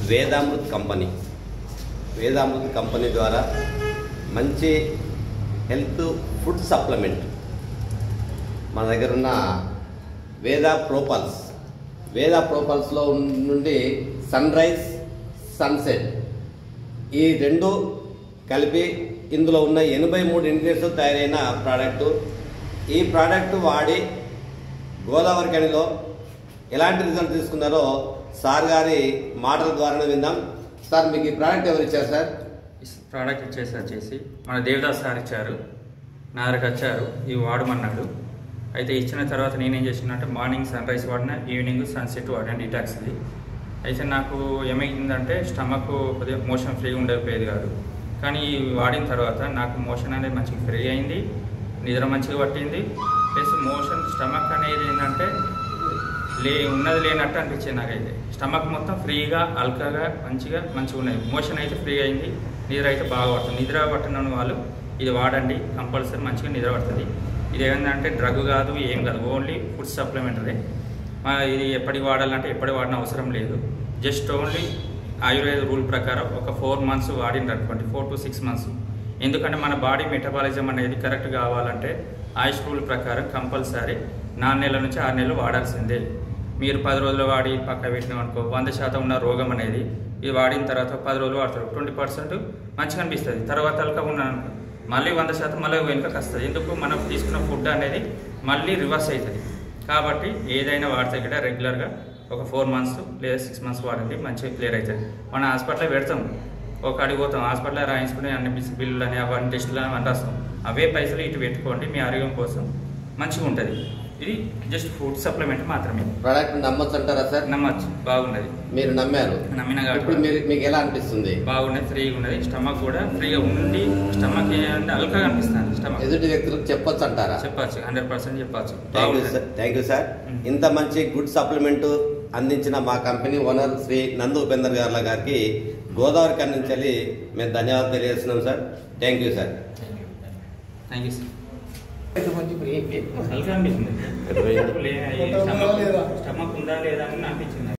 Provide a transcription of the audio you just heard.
వేదామృత్ company ద్వారా మంచి health food supplement మన దగ్గర ఉన్న వేదా ప్రోపల్స్లో నుండి సన్ రైజ్ సన్సెట్ ఈ రెండు కలిపి ఇందులో ఉన్న 83 ఇంగ్రీడియంట్స్ తయారైన ప్రోడక్టు. ఈ ప్రోడక్ట్ వాడి గోదావరి ఖనిలో ఎలాంటి రిజల్ట్ తీసుకున్నారో సార్ గారి మాటల ద్వారానే విందాం. సార్, మీకు ఈ ప్రోడక్ట్ ఎవరు ఇచ్చారు సార్? ప్రోడక్ట్ వచ్చేసి మన దేవదాస్ సార్ ఇచ్చారు, నా దగ్గరకు వచ్చారు, ఇవి వాడమన్నాడు. అయితే ఇచ్చిన తర్వాత నేనేం చేసినంటే మార్నింగ్ సన్ రైజ్ వాడిన, ఈవినింగ్ సన్సెట్ వాడాను డిటాక్స్ది. అయితే నాకు ఏమైందంటే స్టమక్ కొద్దిగా మోషన్ ఫ్రీగా ఉండకపోయేది కాదు. కానీ వాడిన తర్వాత నాకు మోషన్ అనేది మంచిగా ఫ్రీ అయింది, నిద్ర మంచిగా పట్టింది. ప్లస్ మోషన్ స్టమక్ అనేది ఏంటంటే ఉన్నది లేనట్టు అనిపించింది నాకైతే. స్టమక్ మొత్తం ఫ్రీగా అల్కగా మంచిగా ఉన్నది. మోషన్ అయితే ఫ్రీ అయింది, నిద్ర అయితే బాగా పడుతుంది. నిద్ర పట్టిన వాళ్ళు ఇది వాడండి, కంపల్సరీ మంచిగా నిద్ర పడుతుంది. ఇది ఏంటంటే డ్రగ్ కాదు, ఏం కాదు, ఓన్లీ ఫుడ్ సప్లిమెంటరీ. ఇది ఎప్పటికి వాడాలంటే ఎప్పటికి వాడిన అవసరం లేదు. జస్ట్ ఓన్లీ ఆయుర్వేద రూల్ ప్రకారం ఒక 4 months వాడిన అనుకోండి, 4 to 6 months. ఎందుకంటే మన బాడీ మెటబాలిజం అనేది కరెక్ట్ కావాలంటే ఆయుష్ రూల్ ప్రకారం కంపల్సరీ 4 నెలల నుంచి 6 నెలలు వాడాల్సిందే. మీరు 10 రోజులు వాడి పక్క పెట్టినాం అనుకో, 100% ఉన్న రోగం అనేది ఇది వాడిన తర్వాత 10 రోజులు వాడతారు, 20% మంచిగా అనిపిస్తుంది. తర్వాత ఉన్నాను మళ్ళీ 100% మళ్ళీ వెనుకకు వస్తుంది. ఎందుకు? మనం తీసుకున్న ఫుడ్ అనేది మళ్ళీ రివర్స్ అవుతుంది. కాబట్టి ఏదైనా వాడితే కూడా రెగ్యులర్గా ఒక 4 months లేదా 6 months వాడండి, మంచిగా క్లియర్ అవుతుంది. మన హాస్పిటల్లో పెడతాం, ఒక అడిగి పోతాం, హాస్పిటల్లో రాయించుకుని అన్ని బిల్లులు అని అవన్నీ టెస్టులు అని రాస్తాం. అవే పైసలు ఇటు పెట్టుకోండి, మీ ఆరోగ్యం కోసం మంచిగా ఉంటుంది. ఇది జస్ట్ ఫుడ్ సప్లిమెంట్ మాత్రమే. ప్రోడక్ట్ నమ్మొచ్చు అంటారా సార్? నమ్మచ్చు, బాగున్నది. మీరు నమ్మారు? నమ్మిన ఇప్పుడు మీకు ఎలా అనిపిస్తుంది? బాగున్నది, ఫ్రీగా ఉన్నది. స్టమక్ కూడా ఫ్రీగా ఉండి స్టమక్ అల్కగా అనిపిస్తుంది. స్టమక్ ఎదుటి వ్యక్తులకు చెప్పొచ్చు అంటారా? చెప్పచ్చు, 100% చెప్పచ్చు. Thank you sir. ఇంత మంచి గుడ్ సప్లిమెంట్ అందించిన మా కంపెనీ ఓనర్ శ్రీ నందు ఉపేందర్ గారికి గోదావరి ఖని నుంచి మేము ధన్యవాదాలు తెలియజేస్తున్నాం sir. Thank you sir. Thank you sir. Alka అనిపిస్తుంది, స్టమక్ ఉందా లేదా అని అనిపించింది.